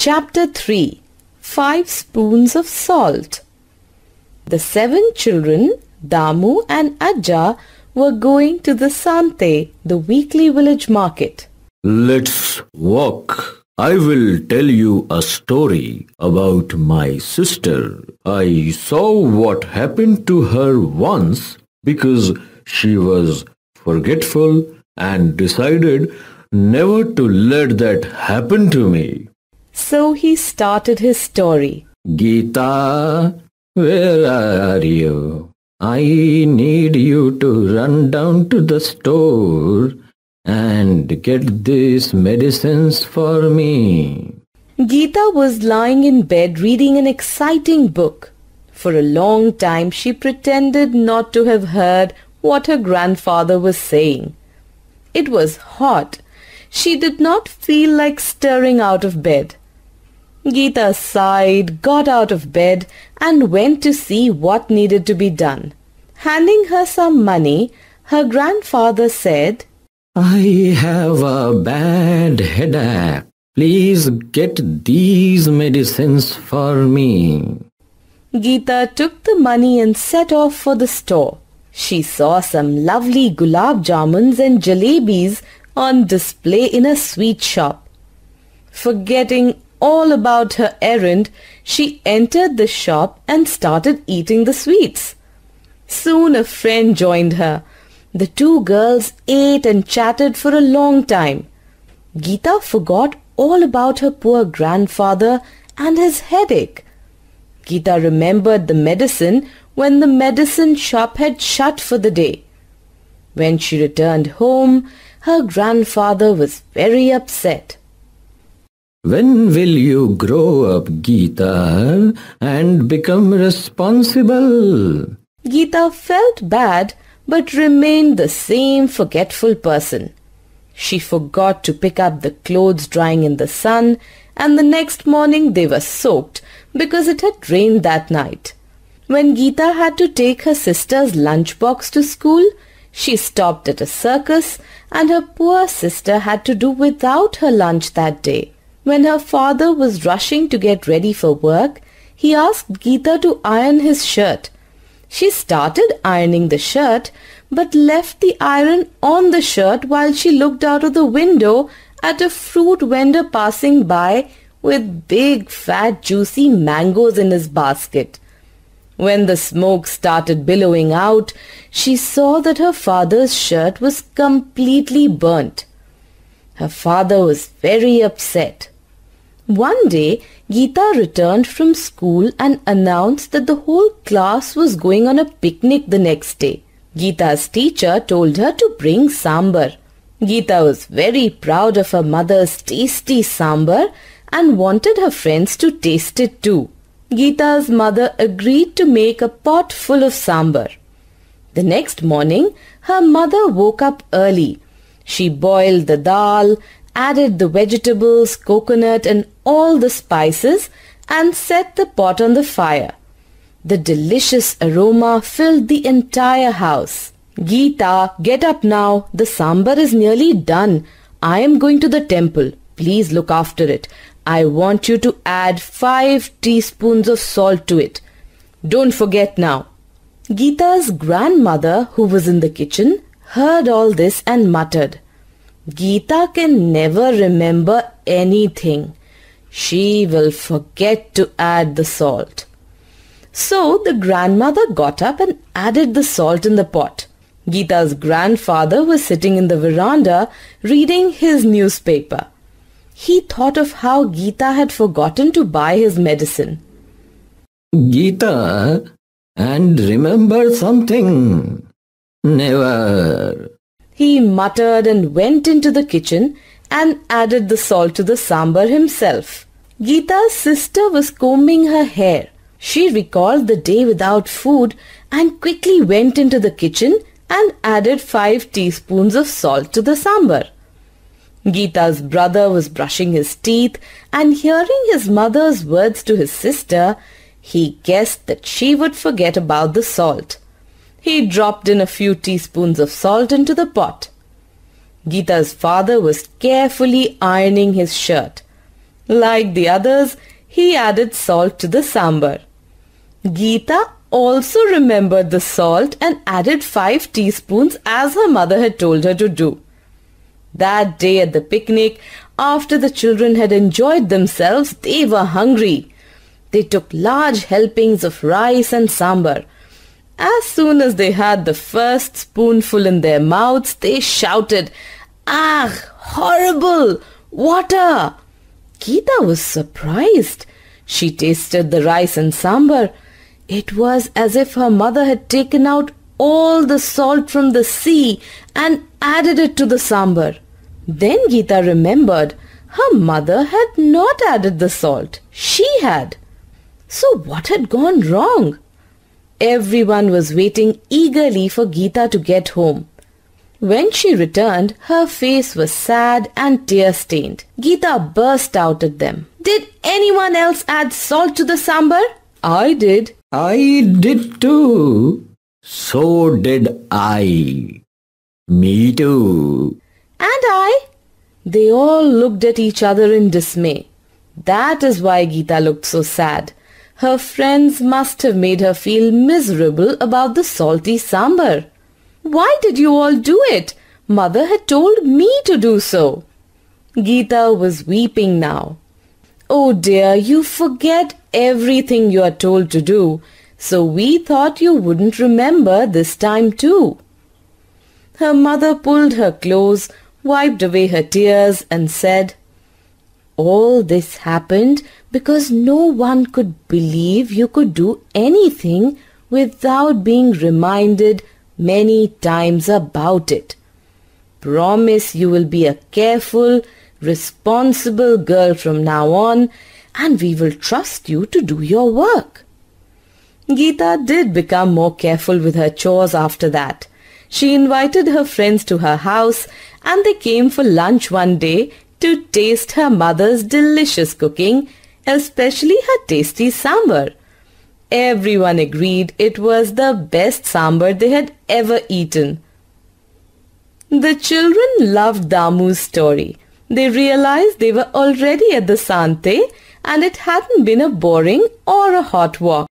Chapter 3 5 Spoons of Salt. The 7 children, Damu and Ajja, were going to the Sante, the weekly village market. Let's walk. I will tell you a story about my sister. I saw what happened to her once because she was forgetful and decided never to let that happen to me. So he started his story. Geeta, where are you? I need you to run down to the store and get these medicines for me. Geeta was lying in bed reading an exciting book. For a long time she pretended not to have heard what her grandfather was saying. It was hot. She did not feel like stirring out of bed. Geeta sighed, got out of bed and went to see what needed to be done. Handing her some money, her grandfather said, I have a bad headache. Please get these medicines for me. Geeta took the money and set off for the store. She saw some lovely gulab jamuns and jalebis on display in a sweet shop. Forgetting all about her errand, she entered the shop and started eating the sweets. Soon a friend joined her. The 2 girls ate and chatted for a long time. Geeta forgot all about her poor grandfather and his headache. Geeta remembered the medicine when the medicine shop had shut for the day. When she returned home, her grandfather was very upset. When will you grow up, Geeta, and become responsible? Geeta felt bad but remained the same forgetful person. She forgot to pick up the clothes drying in the sun, and the next morning they were soaked because it had rained that night. When Geeta had to take her sister's lunchbox to school, she stopped at a circus and her poor sister had to do without her lunch that day. When her father was rushing to get ready for work, he asked Geeta to iron his shirt. She started ironing the shirt but left the iron on the shirt while she looked out of the window at a fruit vendor passing by with big fat juicy mangoes in his basket. When the smoke started billowing out, she saw that her father's shirt was completely burnt. Her father was very upset. One day, Geeta returned from school and announced that the whole class was going on a picnic the next day. Geeta's teacher told her to bring sambar. Geeta was very proud of her mother's tasty sambar and wanted her friends to taste it too. Geeta's mother agreed to make a pot full of sambar. The next morning, her mother woke up early. She boiled the dal, added the vegetables, coconut and all the spices and set the pot on the fire. The delicious aroma filled the entire house. Geeta, get up now. The sambar is nearly done. I am going to the temple. Please look after it. I want you to add 5 teaspoons of salt to it. Don't forget now. Geeta's grandmother, who was in the kitchen, heard all this and muttered, Geeta can never remember anything. She will forget to add the salt. So the grandmother got up and added the salt in the pot. Geeta's grandfather was sitting in the veranda reading his newspaper. He thought of how Geeta had forgotten to buy his medicine. Geeta, and remember something. Never. He muttered and went into the kitchen and added the salt to the sambar himself. Geeta's sister was combing her hair. She recalled the day without food and quickly went into the kitchen and added 5 teaspoons of salt to the sambar. Geeta's brother was brushing his teeth and hearing his mother's words to his sister, he guessed that she would forget about the salt. He dropped in a few teaspoons of salt into the pot. Geeta's father was carefully ironing his shirt. Like the others, he added salt to the sambar. Geeta also remembered the salt and added 5 teaspoons as her mother had told her to do. That day at the picnic, after the children had enjoyed themselves, they were hungry. They took large helpings of rice and sambar. As soon as they had the first spoonful in their mouths, they shouted, "Ah, horrible! Water!" Geeta was surprised. She tasted the rice and sambar. It was as if her mother had taken out all the salt from the sea and added it to the sambar. Then Geeta remembered her mother had not added the salt. She had. So what had gone wrong? Everyone was waiting eagerly for Geeta to get home. When she returned, her face was sad and tear-stained. Geeta burst out at them. "Did anyone else add salt to the sambar?" I did. I did too. So did I. Me too. "And I." They all looked at each other in dismay. That is why Geeta looked so sad. Her friends must have made her feel miserable about the salty sambar. "Why did you all do it? Mother had told me to do so." Geeta was weeping now. "Oh dear, you forget everything you are told to do, so we thought you wouldn't remember this time too." Her mother pulled her close, wiped away her tears and said, "All this happened because no one could believe you could do anything without being reminded many times about it. Promise you will be a careful, responsible girl from now on, and we will trust you to do your work." Geeta did become more careful with her chores after that. She invited her friends to her house, and they came for lunch one day to taste her mother's delicious cooking, especially her tasty sambar. Everyone agreed it was the best sambar they had ever eaten. The children loved Damu's story. They realized they were already at the Sante and it hadn't been a boring or a hot walk.